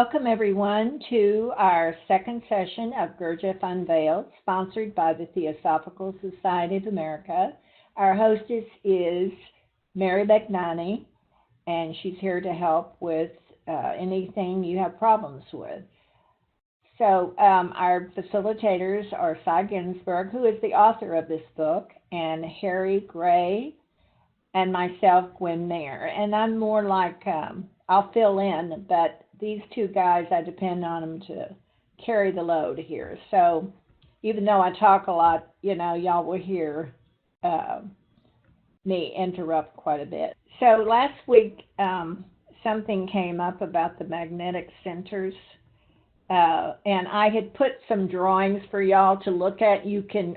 Welcome, everyone, to our second session of Gurdjieff Unveiled, sponsored by the Theosophical Society of America. Our hostess is Mary McNaney, and she's here to help with anything you have problems with. So our facilitators are Sy Ginsburg, who is the author of this book, and Harry Gray, and myself, Gwen Mayer. And I'm more like, I'll fill in, but these two guys, I depend on them to carry the load here. So even though I talk a lot, y'all will hear me interrupt quite a bit. So last week, something came up about the magnetic centers, and I had put some drawings for y'all to look at. You can,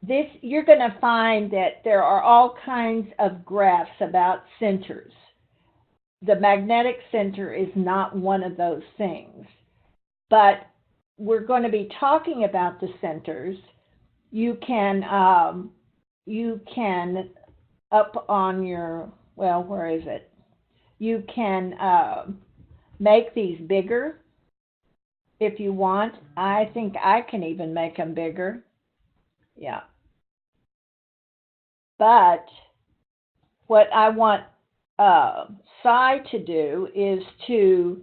you're going to find that there are all kinds of graphs about centers. The magnetic center is not one of those things, but we're going to be talking about the centers. You can up on your, well, where is it? You can make these bigger if you want. I think I can even make them bigger. Yeah. But what I want Sy to do is to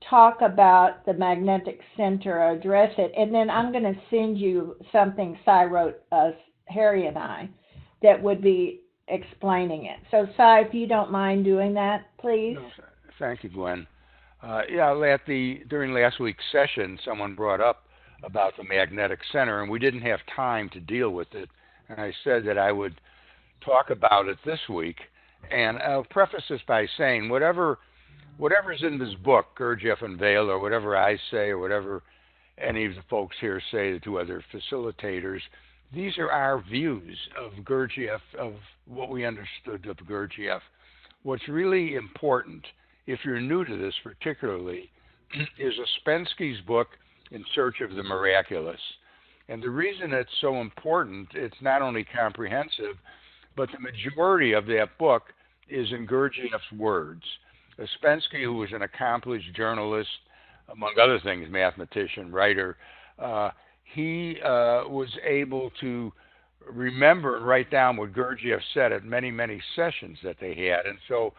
talk about the magnetic center, address it, and then I'm going to send you something Sy wrote us, Harry and I, that would be explaining it. So Sy, if you don't mind doing that, please. No, thank you, Gwen. During last week's session, someone brought up about the magnetic center, and we didn't have time to deal with it. And I said that I would talk about it this week. And I'll preface this by saying whatever's in this book, Gurdjieff Unveiled, or whatever I say, or whatever any of the folks here say, the two other facilitators, these are our views of Gurdjieff, of what we understood of Gurdjieff. What's really important, if you're new to this particularly, is Ouspensky's book, In Search of the Miraculous. And the reason it's so important, it's not only comprehensive, but the majority of that book is in Gurdjieff's words. Ouspensky, who was an accomplished journalist, among other things, mathematician, writer, he was able to remember and write down what Gurdjieff said at many, many sessions that they had. And so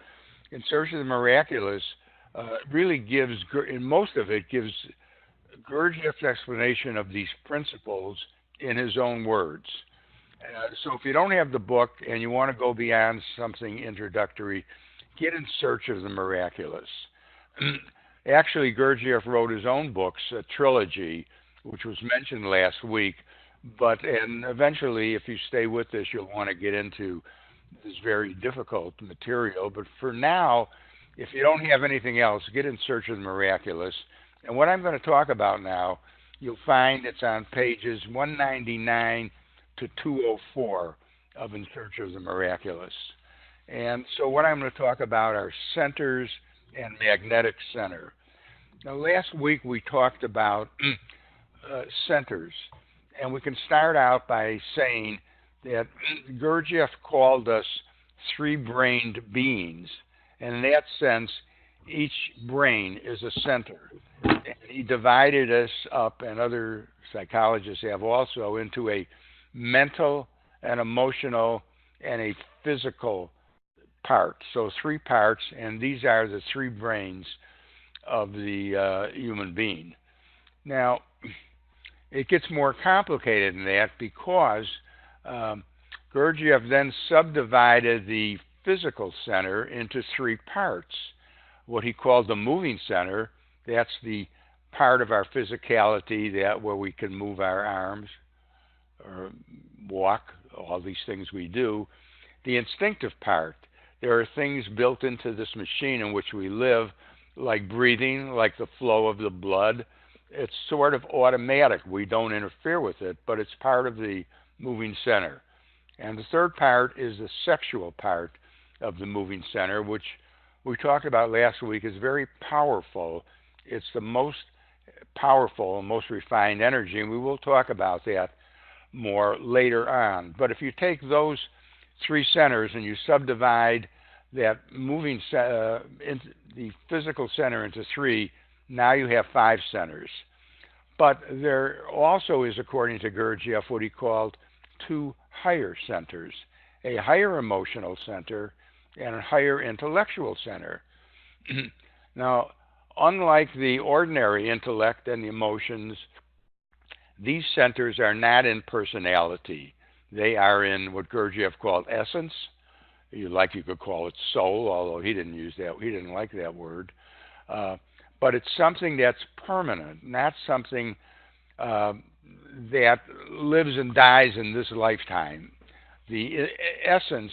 In Search of the Miraculous really gives, in most of it, gives Gurdjieff's explanation of these principles in his own words. So if you don't have the book and you want to go beyond something introductory, get In Search of the Miraculous. Actually, Gurdjieff wrote his own books, a trilogy, which was mentioned last week. And eventually, if you stay with this, you'll want to get into this very difficult material. But for now, if you don't have anything else, get In Search of the Miraculous. And what I'm going to talk about now, you'll find it's on pages 199 to 204 of In Search of the Miraculous. And so what I'm going to talk about are centers and magnetic center. Now, last week we talked about centers, and we can start out by saying that Gurdjieff called us three-brained beings, and in that sense, each brain is a center. And he divided us up, and other psychologists have also, into a mental, an emotional, and a physical part. So three parts, and these are the three brains of the human being. Now, it gets more complicated than that because Gurdjieff then subdivided the physical center into three parts. What he called the moving center, that's the part of our physicality that where we can move our arms, or walk, all these things we do. The instinctive part, there are things built into this machine in which we live, like breathing, like the flow of the blood. It's sort of automatic. We don't interfere with it, but it's part of the moving center. And the third part is the sexual part of the moving center, which we talked about last week, is very powerful. It's the most powerful and most refined energy, and we will talk about that more later on. But if you take those three centers and you subdivide that moving into the physical center into three, now you have five centers. But there also is, according to Gurdjieff, what he called two higher centers, a higher emotional center and a higher intellectual center. Now, unlike the ordinary intellect and the emotions, these centers are not in personality. They are in what Gurdjieff called essence. You could call it soul, although he didn't use that. He didn't like that word. But it's something that's permanent, not something that lives and dies in this lifetime. The essence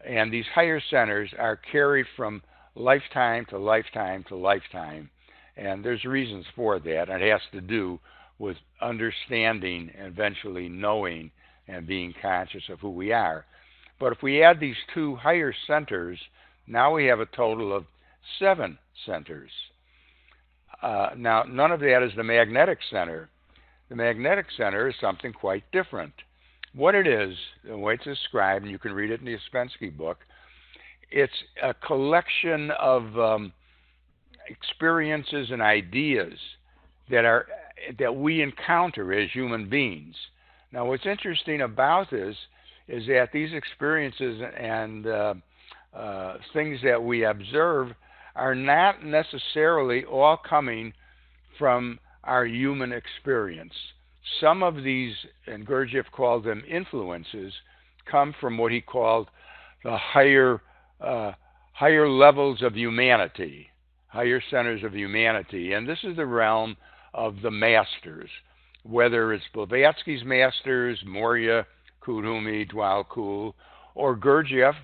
and these higher centers are carried from lifetime to lifetime to lifetime. And there's reasons for that. It has to do with understanding and eventually knowing and being conscious of who we are. But if we add these two higher centers, now we have a total of 7 centers. Now, none of that is the magnetic center. The magnetic center is something quite different. What it is, the way it's described, and you can read it in the Ouspensky book, it's a collection of experiences and ideas that we encounter as human beings. Now, what's interesting about this is that these experiences and things that we observe are not necessarily all coming from our human experience. Some of these, and Gurdjieff called them influences, come from what he called the higher levels of humanity, higher centers of humanity. And this is the realm of the masters, whether it's Blavatsky's masters, Morya, Kudumi, Dwalkul, or Gurdjieff,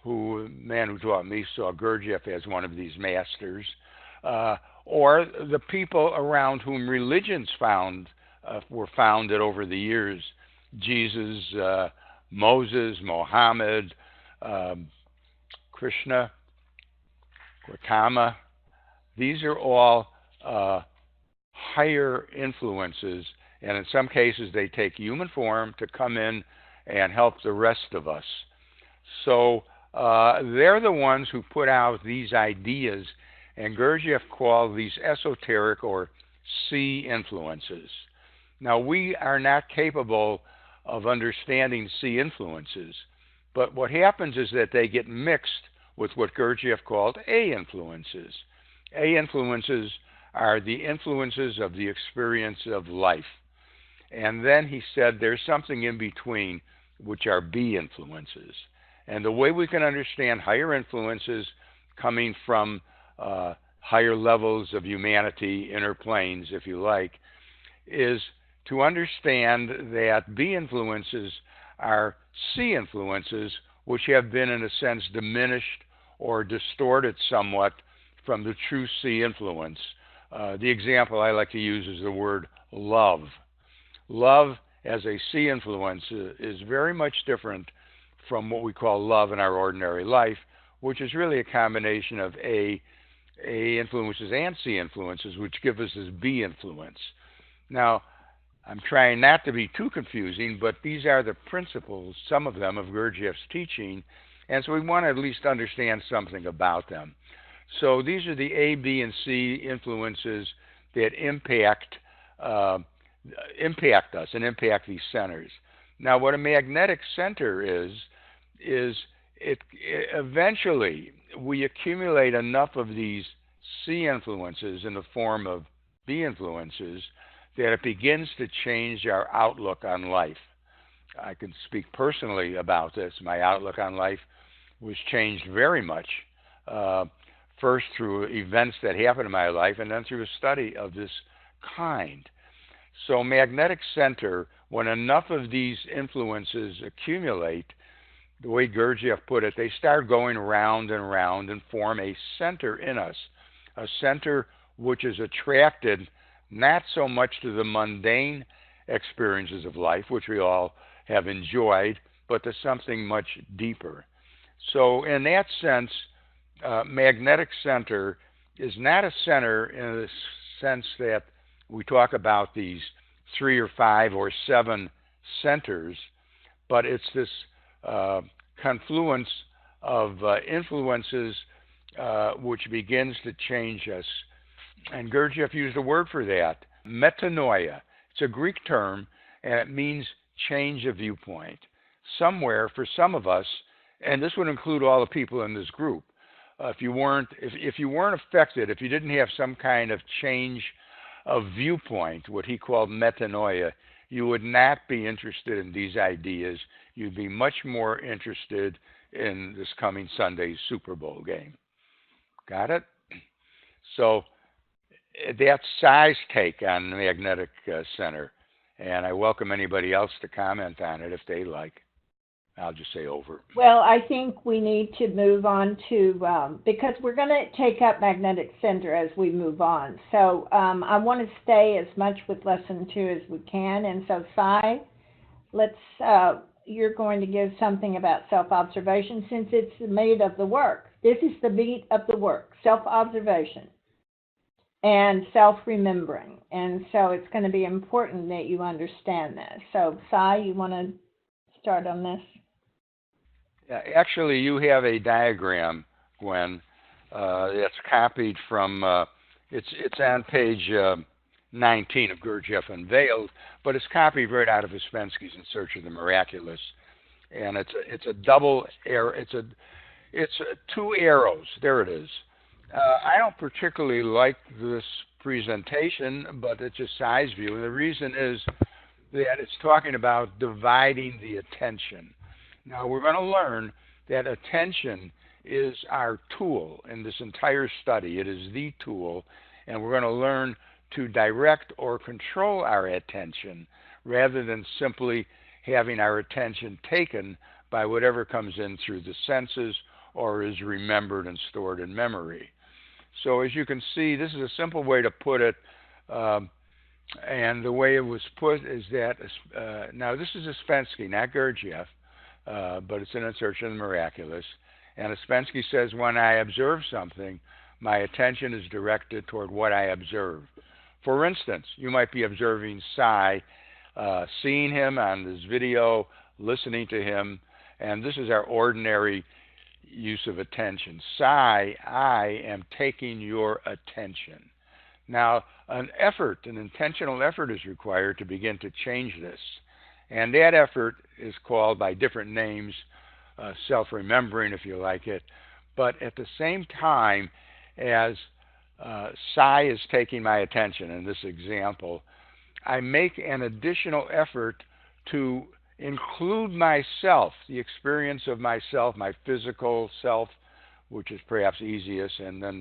the man who taught me saw Gurdjieff as one of these masters, or the people around whom religions were founded over the years: Jesus, Moses, Mohammed, Krishna, Gautama. These are all higher influences, and in some cases they take human form to come in and help the rest of us. So they're the ones who put out these ideas, and Gurdjieff called these esoteric or C influences. Now, we are not capable of understanding C influences, but what happens is that they get mixed with what Gurdjieff called A influences. A influences are the influences of the experience of life. And then he said there's something in between, which are B influences. And the way we can understand higher influences coming from higher levels of humanity, inner planes, if you like, is to understand that B influences are C influences, which have been, in a sense, diminished or distorted somewhat from the true C influence. The example I like to use is the word love. Love as a C influence is very much different from what we call love in our ordinary life, which is really a combination of A influences and C influences, which give us this B influence. Now, I'm trying not to be too confusing, but these are the principles, some of them, of Gurdjieff's teaching, and so we want to at least understand something about them. So these are the A, B, and C influences that impact us and impact these centers. Now, what a magnetic center is it eventually we accumulate enough of these C influences in the form of B influences that it begins to change our outlook on life. I can speak personally about this. My outlook on life was changed very much, first through events that happened in my life and then through a study of this kind. So magnetic center, when enough of these influences accumulate, the way Gurdjieff put it, they start going around and around and form a center in us, a center which is attracted not so much to the mundane experiences of life, which we all have enjoyed, but to something much deeper. So in that sense, magnetic center is not a center in the sense that we talk about these 3 or 5 or 7 centers, but it's this confluence of influences which begins to change us. And Gurdjieff used a word for that, metanoia. It's a Greek term, and it means change of viewpoint. Somewhere, for some of us, and this would include all the people in this group, if you weren't affected, if you didn't have some kind of change of viewpoint, what he called metanoia, you would not be interested in these ideas. You'd be much more interested in this coming Sunday's Super Bowl game. Got it? So that's Sy's take on the magnetic center, and I welcome anybody else to comment on it if they like. I'll just say over. Well, I think we need to move on to, because we're going to take up magnetic center as we move on. So I want to stay as much with lesson 2 as we can. And so, Sy, you're going to give something about self-observation since it's the meat of the work. This is the meat of the work, self-observation and self-remembering. And so it's going to be important that you understand this. So, Sy, you want to start on this? Actually, you have a diagram, Gwen. It's copied from, it's on page 19 of Gurdjieff Unveiled, but it's copied right out of Ouspensky's In Search of the Miraculous. And it's a double arrow, it's 2 arrows. There it is. I don't particularly like this presentation, but it's just Sy's view. And the reason is that it's talking about dividing the attention. Now, we're going to learn that attention is our tool in this entire study. It is the tool, and we're going to learn to direct or control our attention rather than simply having our attention taken by whatever comes in through the senses or is remembered and stored in memory. So as you can see, this is a simple way to put it, and the way it was put is that, now this is Ouspensky, not Gurdjieff, but it's in Search of the Miraculous. And Ouspensky says, when I observe something, my attention is directed toward what I observe. For instance, you might be observing Sy, seeing him on this video, listening to him, and this is our ordinary use of attention. Sy, I am taking your attention. Now, an intentional effort is required to begin to change this. And that effort is called by different names, self-remembering if you like it. But at the same time as Sy is taking my attention in this example, I make an additional effort to include myself, the experience of myself, my physical self, which is perhaps easiest, and then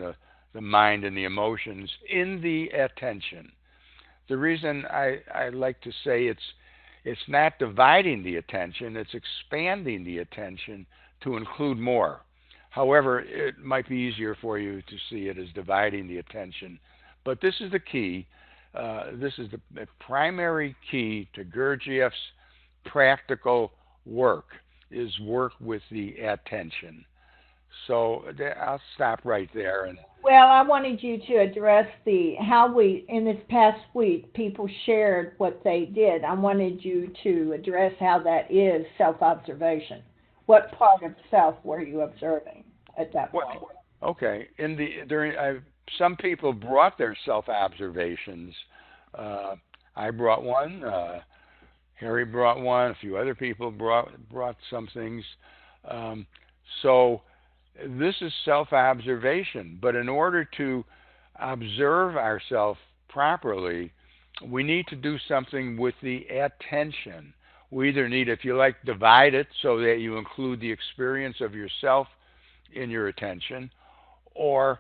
the mind and the emotions in the attention. The reason I like to say it's not dividing the attention, it's expanding the attention to include more. However, it might be easier for you to see it as dividing the attention. But this is the key. This is the primary key to Gurdjieff's practical work, is work with the attention. So I'll stop right there. Well, I wanted you to address how in this past week, people shared what they did. I wanted you to address how that is self-observation. What part of self were you observing at that point? Well, okay. Some people brought their self-observations. I brought one. Harry brought one. A few other people brought some things. So this is self-observation. But in order to observe ourselves properly, we need to do something with the attention. We either need, if you like, divide it so that you include the experience of yourself in your attention, or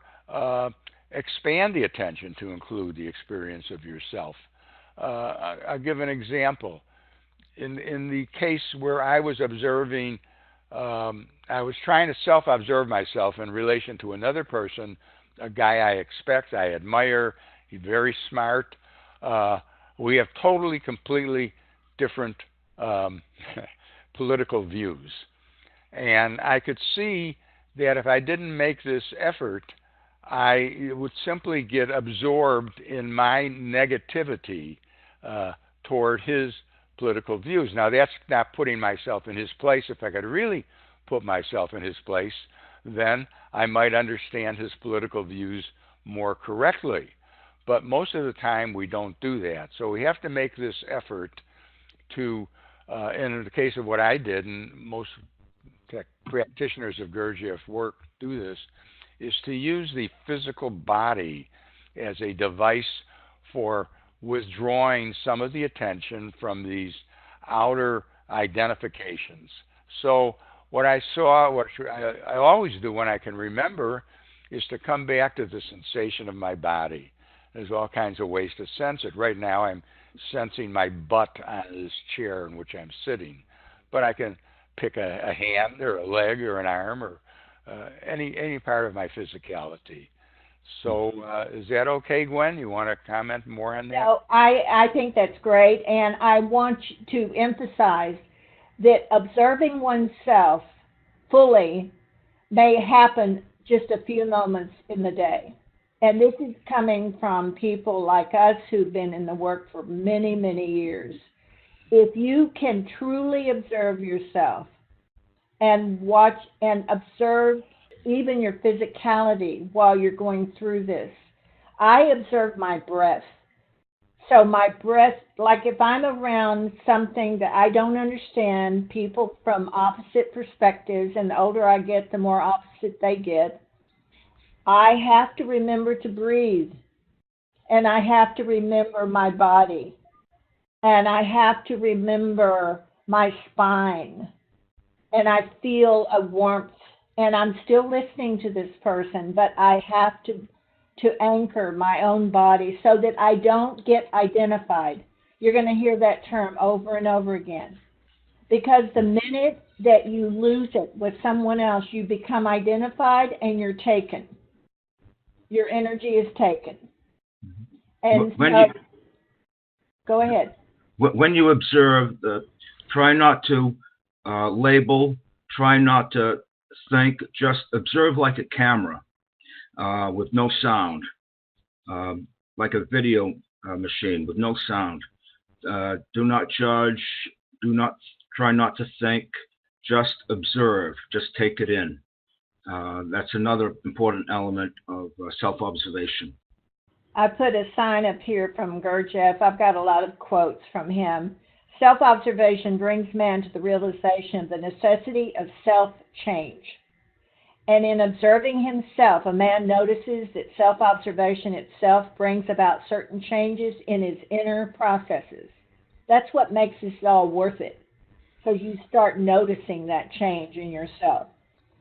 expand the attention to include the experience of yourself. I'll give an example. In the case where I was observing, I was trying to self-observe myself in relation to another person, a guy I expect, I admire, he's very smart. We have totally, completely different political views. And I could see that if I didn't make this effort, I would simply get absorbed in my negativity toward his political views. Now, that's not putting myself in his place. If I could really put myself in his place, then I might understand his political views more correctly. But most of the time, we don't do that. So we have to make this effort to, in the case of what I did, and most practitioners of Gurdjieff work do this, is to use the physical body as a device for withdrawing some of the attention from these outer identifications. So what I saw, what I always do when I can remember, is to come back to the sensation of my body. There's all kinds of ways to sense it. Right now I'm sensing my butt on this chair in which I'm sitting. But I can pick a hand or a leg or an arm or any part of my physicality. So is that okay, Gwen? You want to comment more on that? No, I think that's great. And I want to emphasize that observing oneself fully may happen just a few moments in the day. And this is coming from people like us who've been in the work for many, many years. If you can truly observe yourself and watch and observe even your physicality while you're going through this, I observe my breath. So my breath, like if I'm around something that I don't understand, people from opposite perspectives, and the older I get, the more opposite they get, I have to remember to breathe, and I have to remember my body, and I have to remember my spine, and I feel a warmth, and I'm still listening to this person, but I have to anchor my own body so that I don't get identified. You're going to hear that term over and over again. Because the minute that you lose it with someone else, you become identified and you're taken. Your energy is taken. And go ahead. When you observe, try not to label, try not to think, just observe like a camera with no sound, like a video machine with no sound. Do not judge, try not to think, just observe, just take it in. That's another important element of self-observation. I put a sign up here from Gurdjieff. I've got a lot of quotes from him. Self-observation brings man to the realization of the necessity of self-change. And in observing himself, a man notices that self-observation itself brings about certain changes in his inner processes. That's what makes this all worth it, because you start noticing that change in yourself.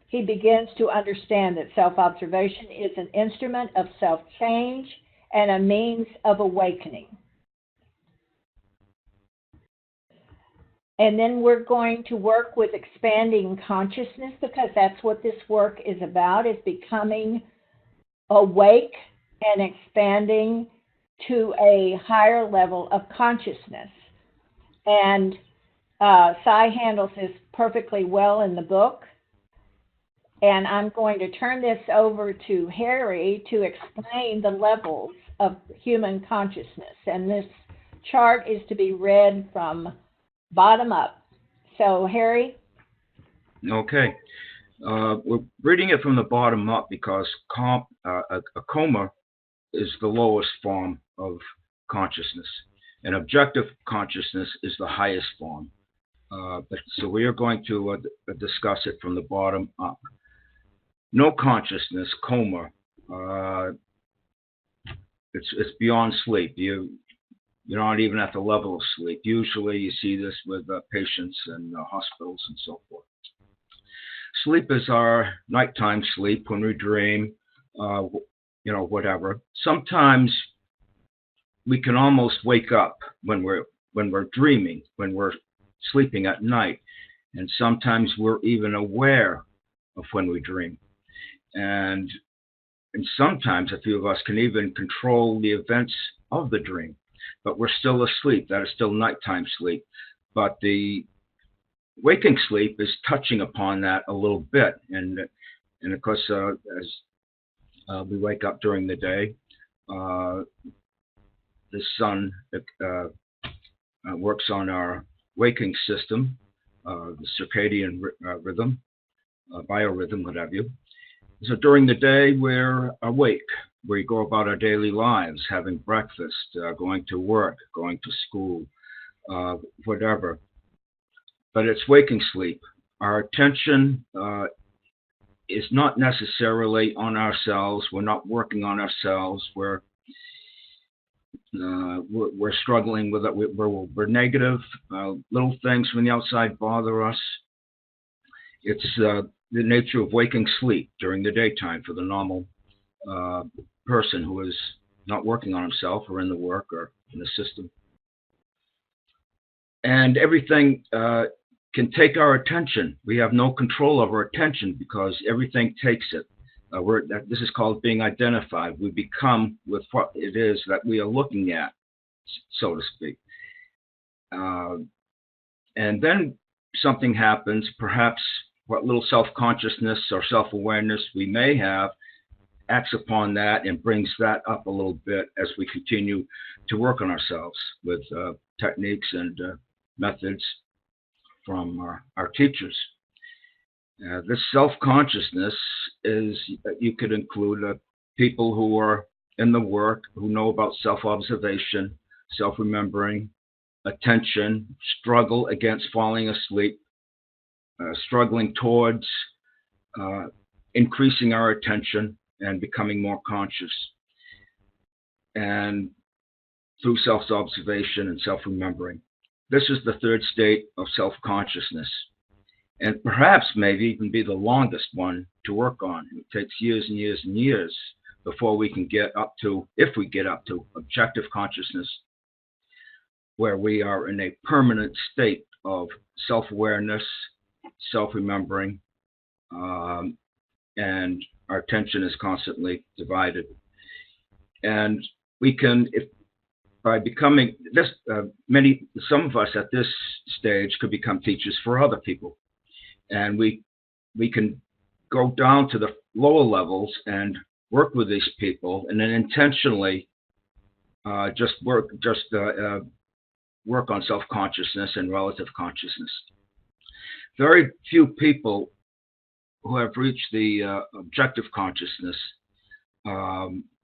He begins to understand that self-observation is an instrument of self-change and a means of awakening. And then we're going to work with expanding consciousness, because that's what this work is about, is becoming awake and expanding to a higher level of consciousness. And Sy handles this perfectly well in the book. And I'm going to turn this over to Harry to explain the levels of human consciousness. And this chart is to be read from bottom up. So, Harry? Okay. We're reading it from the bottom up because a coma is the lowest form of consciousness, and objective consciousness is the highest form. So we are going to discuss it from the bottom up. No consciousness, coma, it's beyond sleep. You're not even at the level of sleep. Usually you see this with patients in hospitals and so forth. Sleep is our nighttime sleep when we dream, whatever. Sometimes we can almost wake up when we're dreaming, when we're sleeping at night. And sometimes we're even aware of when we dream. And sometimes a few of us can even control the events of the dream, but we're still asleep. That is still nighttime sleep. But the waking sleep is touching upon that a little bit. And of course, as we wake up during the day, the sun works on our waking system, the circadian rhythm. biorhythm, what have you. So during the day, we're awake. We go about our daily lives, having breakfast, going to work, going to school, whatever. But it's waking sleep. Our attention is not necessarily on ourselves. We're not working on ourselves. We're struggling with it. We're negative. Little things from the outside bother us. It's the nature of waking sleep during the daytime for the normal person who is not working on himself or in the work or in the system. And everything can take our attention. We have no control over our attention because everything takes it. This is called being identified. We become with what it is that we are looking at, so to speak. And then something happens, perhaps what little self-consciousness or self-awareness we may have acts upon that and brings that up a little bit as we continue to work on ourselves with techniques and methods from our teachers. This self-consciousness is, you could include people who are in the work, who know about self-observation, self-remembering, attention, struggle against falling asleep, struggling towards increasing our attention and becoming more conscious. And through self-observation and self-remembering. This is the third state of self-consciousness, and perhaps maybe even be the longest one to work on. It takes years and years and years before we can get up to, if we get up to, objective consciousness, where we are in a permanent state of self-awareness, self-remembering, and our attention is constantly divided. And we can, by becoming this, some of us at this stage could become teachers for other people, and we can go down to the lower levels and work with these people, and then intentionally work on self-consciousness and relative consciousness. Very few people who have reached the objective consciousness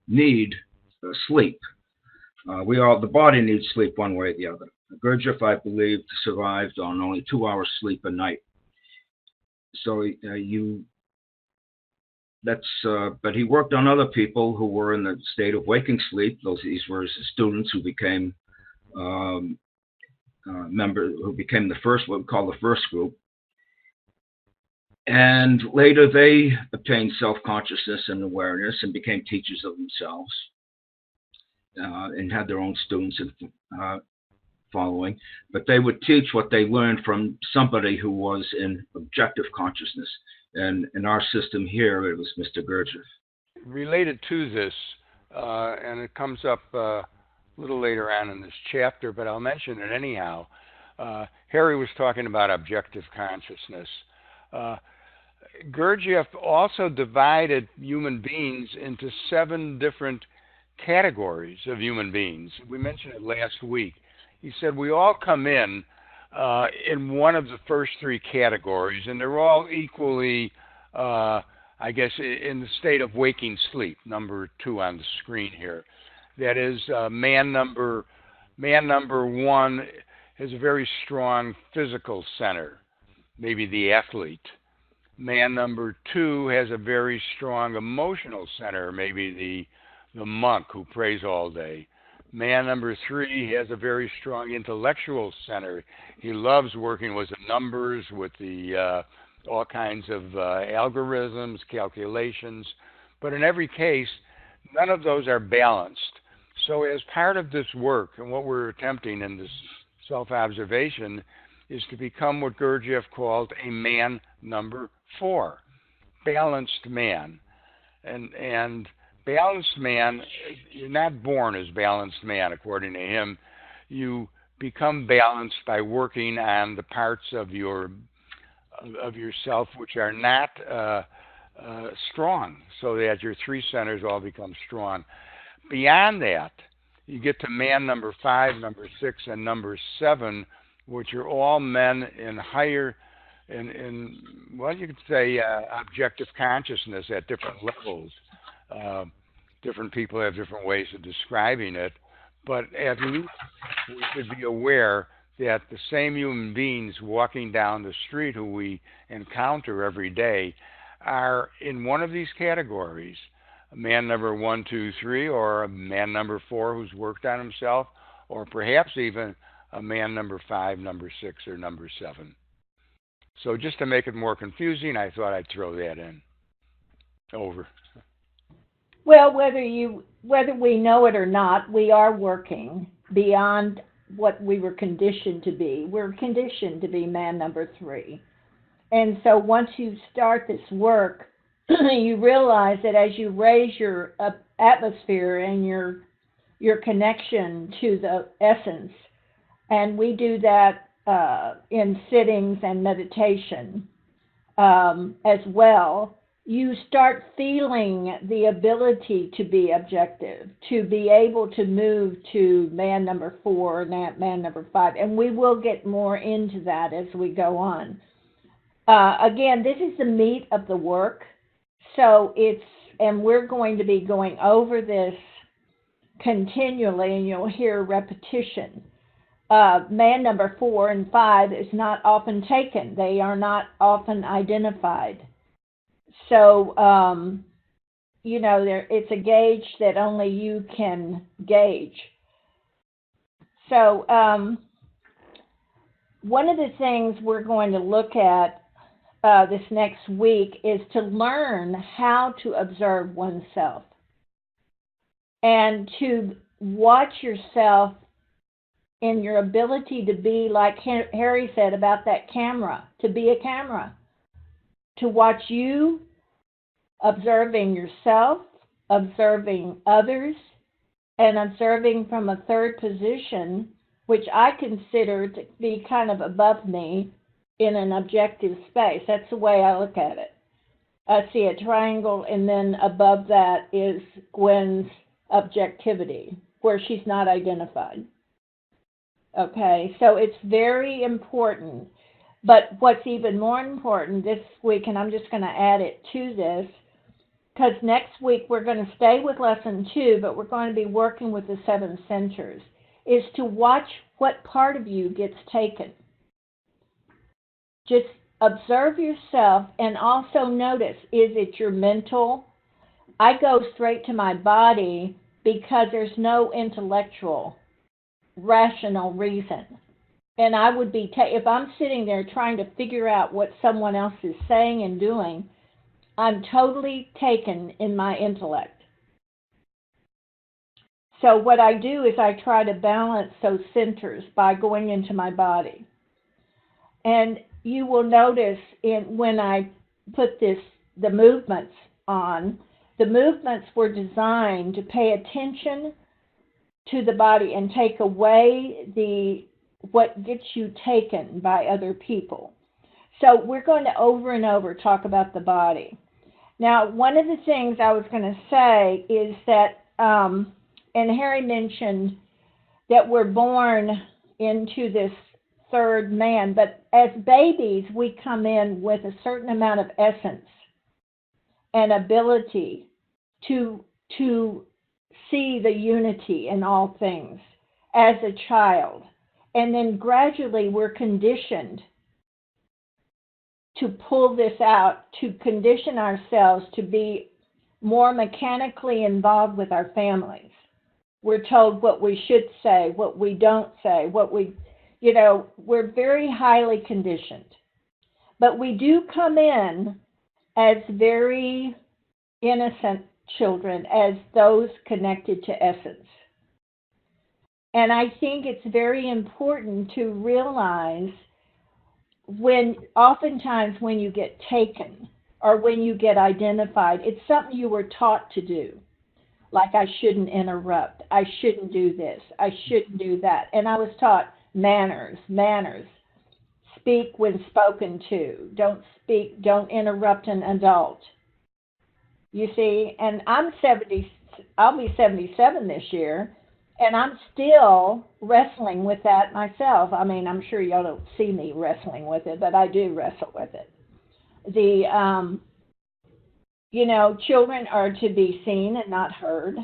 need sleep. The body needs sleep one way or the other. Gurdjieff, I believe, survived on only 2 hours sleep a night. So but he worked on other people who were in the state of waking sleep. These were his students who became members, who became the first, what we call the first group. And later they obtained self-consciousness and awareness and became teachers of themselves. And had their own students and following, but they would teach what they learned from somebody who was in objective consciousness. And in our system here, it was Mr. Gurdjieff. Related to this, and it comes up a little later on in this chapter, but I'll mention it anyhow. Harry was talking about objective consciousness. Gurdjieff also divided human beings into 7 different categories of human beings. We mentioned it last week. He said we all come in one of the first 3 categories, and they're all equally, I guess, in the state of waking sleep, number 2 on the screen here. That is, man number 1 has a very strong physical center, maybe the athlete. Man number 2 has a very strong emotional center, maybe the monk who prays all day. Man number 3 has a very strong intellectual center. He loves working with the numbers, with the all kinds of algorithms, calculations. But in every case, none of those are balanced. So as part of this work, and what we're attempting in this self-observation, is to become what Gurdjieff called a man number 4, balanced man. And balanced man, you're not born as balanced man, according to him. You become balanced by working on the parts of yourself which are not strong, so that your 3 centers all become strong. Beyond that, you get to man number 5, number 6, and number 7, which are all men in higher well, you could say objective consciousness at different levels. Uh, Different people have different ways of describing it, but at least we should be aware that the same human beings walking down the street who we encounter every day are in one of these categories: a man number 1, 2, 3, or a man number 4 who's worked on himself, or perhaps even a man number 5, number 6, or number 7. So just to make it more confusing, I thought I'd throw that in. Over. Well, whether we know it or not, we are working beyond what we were conditioned to be. We're conditioned to be man number 3. And so once you start this work, you realize that as you raise your atmosphere and your connection to the essence, and we do that in sittings and meditation as well, you start feeling the ability to be objective, to be able to move to man number 4, man number 5, and we will get more into that as we go on. Again, this is the meat of the work, so and we're going to be going over this continually, and you'll hear repetition. Man number 4 and 5 is not often taken. They are not often identified. So, it's a gauge that only you can gauge. So, one of the things we're going to look at this next week is to learn how to observe oneself and to watch yourself in your ability to be, like Harry said about that camera, to be a camera, to watch you observing yourself, observing others, and observing from a third position, which I consider to be kind of above me in an objective space. That's the way I look at it. I see a triangle, and then above that is Gwen's objectivity, where she's not identified. Okay, so it's very important. But what's even more important this week, and I'm just going to add it to this, because next week we're going to stay with lesson 2, but we're going to be working with the 7 centers, is to watch what part of you gets taken. Just observe yourself and also notice, is it your mental? I go straight to my body because there's no intellectual, rational reason. And I would be, if I'm sitting there trying to figure out what someone else is saying and doing, I'm totally taken in my intellect. So what I do is I try to balance those centers by going into my body. And you will notice when I put the movements on, the movements were designed to pay attention to the body and take away what gets you taken by other people. So we're going to over and over talk about the body. Now, one of the things I was going to say is that, and Harry mentioned that we're born into this third man, but as babies, we come in with a certain amount of essence and ability to see the unity in all things as a child. And then gradually we're conditioned to pull this out, to condition ourselves to be more mechanically involved with our families. We're told what we should say, what we don't say, we're very highly conditioned. But we do come in as very innocent children, as those connected to essence. And I think it's very important to realize oftentimes when you get taken or when you get identified, it's something you were taught to do. Like, I shouldn't interrupt, I shouldn't do this, I shouldn't do that. And I was taught manners. Speak when spoken to. Don't interrupt an adult. You see, and I'll be 77 this year. And I'm still wrestling with that myself. I mean, I'm sure y'all don't see me wrestling with it, but I do wrestle with it. Children are to be seen and not heard.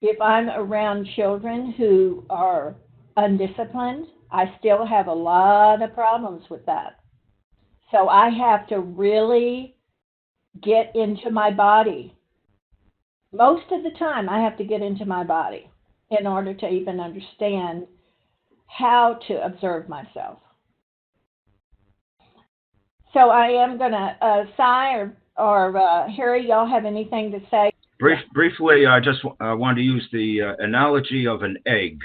If I'm around children who are undisciplined, I still have a lot of problems with that. So I have to really get into my body. Most of the time, I have to get into my body in order to even understand how to observe myself. So I am going to, Sy or Harry, y'all have anything to say? Briefly, I just wanted to use the analogy of an egg.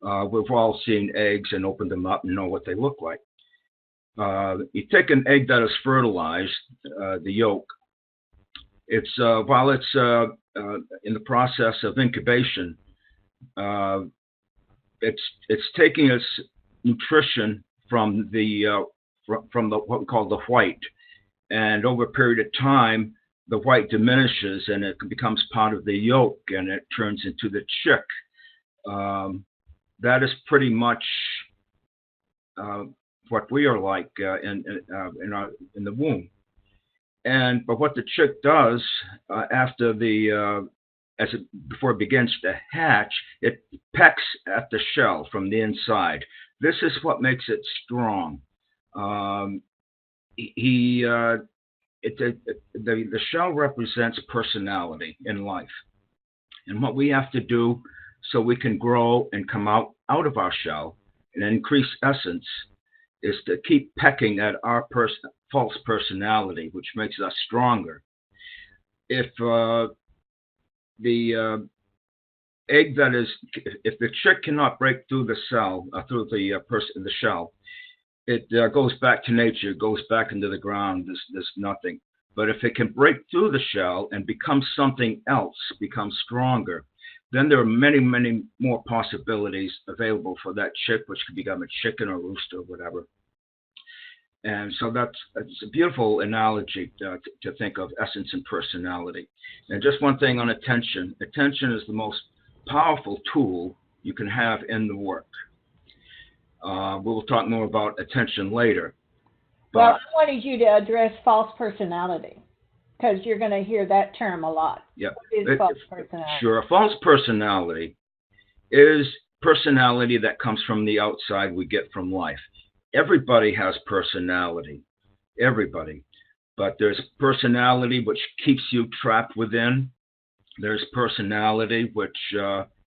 We've all seen eggs and opened them up and know what they look like. You take an egg that is fertilized, the yolk. While it's in the process of incubation, it's taking its nutrition from what we call the white, and over a period of time, the white diminishes and it becomes part of the yolk, and it turns into the chick. That is pretty much what we are like in the womb. But what the chick does before it begins to hatch, it pecks at the shell from the inside. This is what makes it strong. The shell represents personality in life, and what we have to do so we can grow and come out of our shell and increase essence is to keep pecking at our false personality, which makes us stronger. If the chick cannot break through the shell, it goes back to nature, goes back into the ground. There's nothing. But if it can break through the shell and become something else, become stronger, then there are many, many more possibilities available for that chick, which could become a chicken or rooster or whatever. And so it's a beautiful analogy to think of essence and personality. And just one thing on attention. Attention is the most powerful tool you can have in the work. We'll talk more about attention later. Well, I wanted you to address false personality, because you're going to hear that term a lot. Yep. What is false personality? Sure. False personality is personality that comes from the outside we get from life. Everybody has personality. Everybody. But there's personality which keeps you trapped within. There's personality which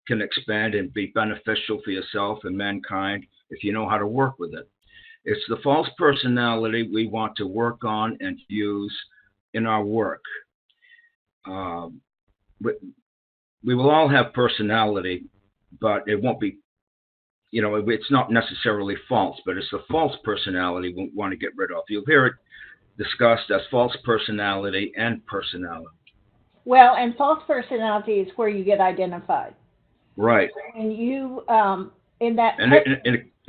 can expand and be beneficial for yourself and mankind if you know how to work with it. It's the false personality we want to work on and use in our work. We will all have personality, but it won't be, it's not necessarily false, but it's the false personality we want to get rid of. You'll hear it discussed as false personality and personality. Well, and false personality is where you get identified. Right. And you, in that... And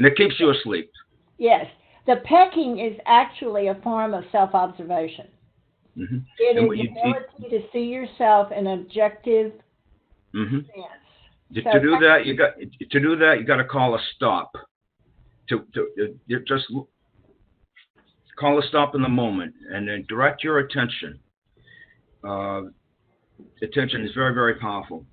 it keeps you asleep. Yes. The pecking is actually a form of self-observation. Mm-hmm. It is the ability to see yourself in an objective sense. To do that, you got to call a stop. To just call a stop in the moment and then direct your attention. Attention is very, very powerful,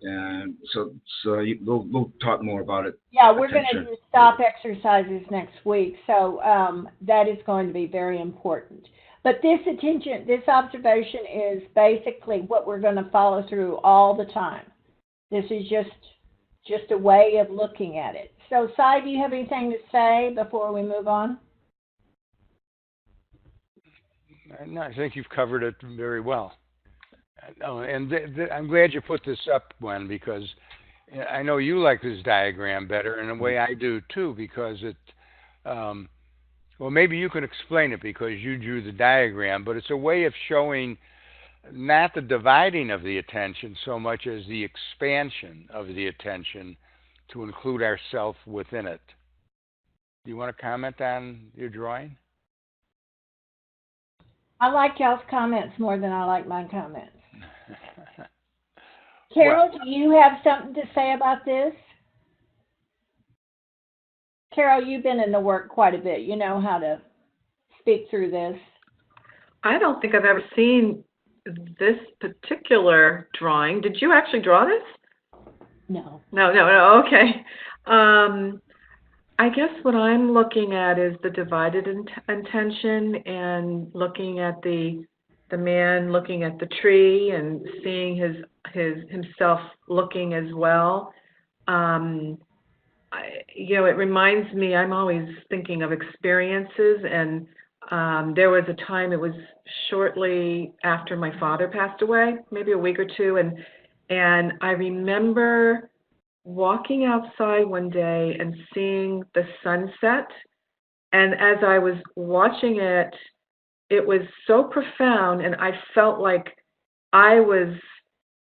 and so we'll talk more about it. Yeah, we're going to do stop exercises next week, so that is going to be very important. But this observation is basically what we're going to follow through all the time. This is just a way of looking at it. So, Sy, do you have anything to say before we move on? No, I think you've covered it very well. And I'm glad you put this up, Gwen, because I know you like this diagram better, in a way I do too, because it, well, maybe you can explain it because you drew the diagram, but it's a way of showing not the dividing of the attention so much as the expansion of the attention to include ourself within it. Do you want to comment on your drawing? I like y'all's comments more than I like my comments. Carol, do you have something to say about this? Carol, you've been in the work quite a bit. You know how to speak through this. I don't think I've ever seen this particular drawing. Did you actually draw this? No. No. Okay. I guess what I'm looking at is the divided intention, and looking at the man looking at the tree and seeing himself looking as well. It reminds me, I'm always thinking of experiences, and there was a time, it was shortly after my father passed away, maybe a week or two, and I remember walking outside one day and seeing the sunset, and as I was watching it, it was so profound, and I felt like I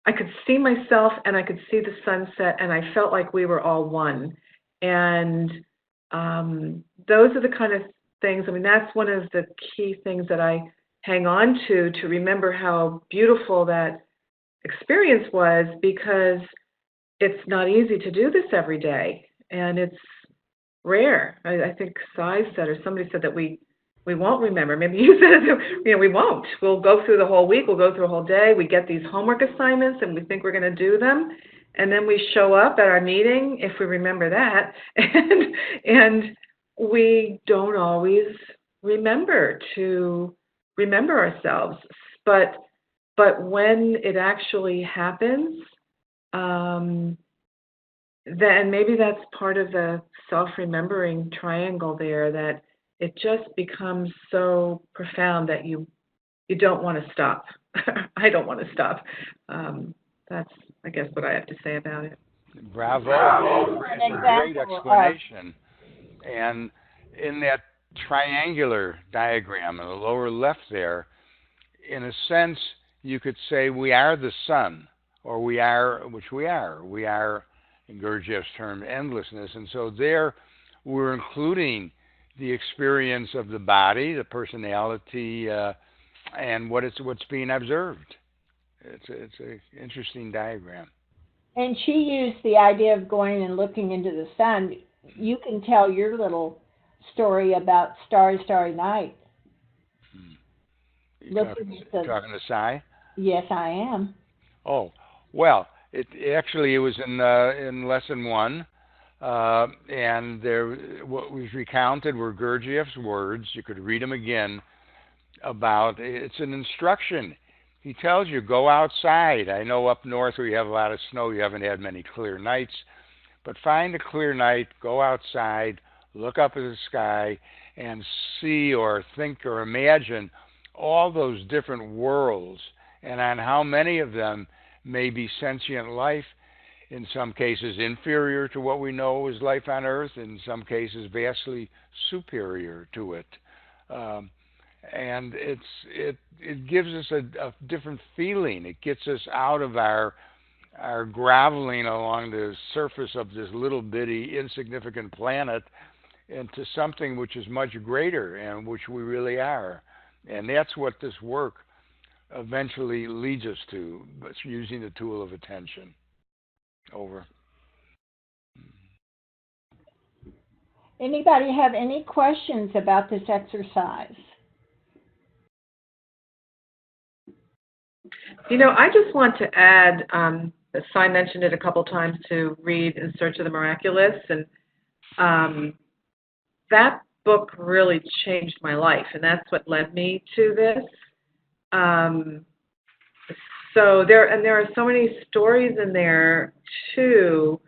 could see myself and I could see the sunset, and I felt like we were all one. And those are the kind of things, I mean, that's one of the key things that I hang on to remember how beautiful that experience was, because it's not easy to do this every day, and it's rare. I think Sy said, or somebody said, that we won't remember. Maybe you said it, we won't. We'll go through the whole week, we'll go through a whole day, we get these homework assignments and we think we're going to do them, and then we show up at our meeting, if we remember that, and we don't always remember ourselves. But when it actually happens, then maybe that's part of the self-remembering triangle there, that it just becomes so profound that you don't want to stop. I don't want to stop. That's, I guess, what I have to say about it. Bravo. Great explanation. And in that triangular diagram in the lower left there, in a sense, you could say we are the sun, or we are, which we are. We are, in Gurdjieff's term, endlessness. And so there we're including the experience of the body, the personality, and what's being observed. It's an interesting diagram. And she used the idea of going and looking into the sun. You can tell your little story about Starry, Starry Night. Talking to Sy? Yes, I am. Oh, well, it was in lesson 1, and what was recounted were Gurdjieff's words. You could read them again. It's an instruction. He tells you, go outside. I know up north where you have a lot of snow, you haven't had many clear nights, but find a clear night, go outside, look up at the sky, and see or think or imagine all those different worlds, and on how many of them may be sentient life, in some cases inferior to what we know is life on Earth, in some cases vastly superior to it. And it gives us a different feeling. It gets us out of our groveling along the surface of this little bitty insignificant planet into something which is much greater and which we really are. And that's what this work eventually leads us to, but using the tool of attention. Over. Anybody have any questions about this exercise? I just want to add, Sy mentioned it a couple times, to read In Search of the Miraculous, and that book really changed my life, and that's what led me to this. So there are so many stories in there too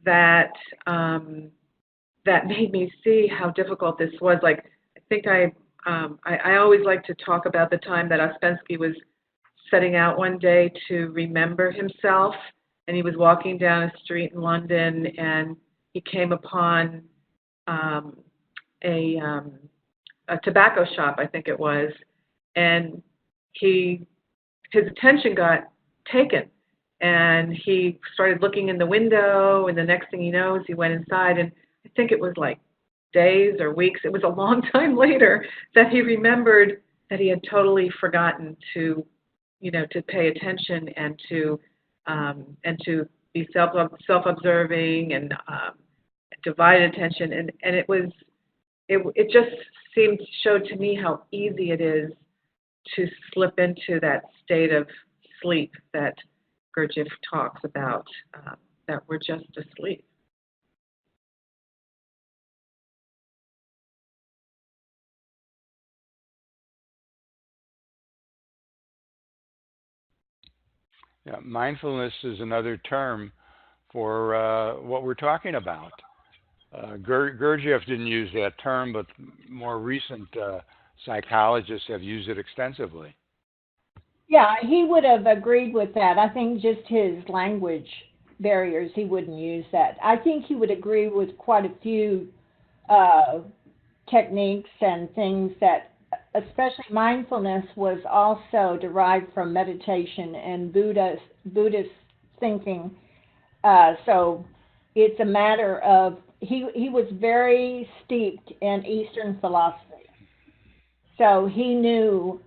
that that made me see how difficult this was. Like, I think I always like to talk about the time that Ouspensky was setting out one day to remember himself, and he was walking down a street in London, and he came upon a tobacco shop, I think it was, and his attention got taken, and he started looking in the window, and the next thing he knows, he went inside, and I think it was like days or weeks, it was a long time later, that he remembered that he had totally forgotten to pay attention and to and to be self-observing and divided attention. And it just showed to me how easy it is to slip into that state of sleep that Gurdjieff talks about, that we're just asleep. Yeah, mindfulness is another term for what we're talking about. Gurdjieff didn't use that term, but more recent psychologists have used it extensively. Yeah, he would have agreed with that. I think just his language barriers, he wouldn't use that. I think he would agree with quite a few techniques and things that, especially mindfulness, was also derived from meditation and Buddhist thinking. So it's a matter of, he was very steeped in Eastern philosophy. So he knew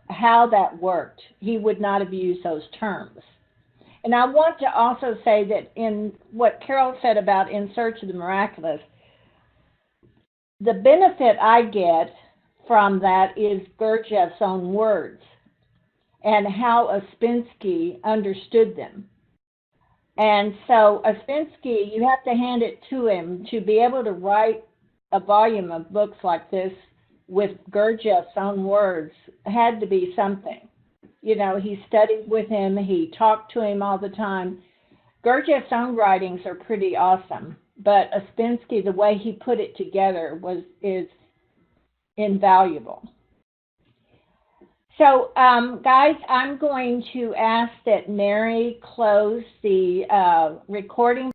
how that worked. He would not have used those terms. And I want to also say that in what Carol said about In Search of the Miraculous, the benefit I get from that is Gurdjieff's own words and how Ouspensky understood them. And so Ouspensky, you have to hand it to him to be able to write a volume of books like this with Gurdjieff's own words had to be something. You know, he studied with him, he talked to him all the time. Gurdjieff's own writings are pretty awesome, but Ouspensky, the way he put it together is invaluable. So, guys, I'm going to ask that Mary close the recording.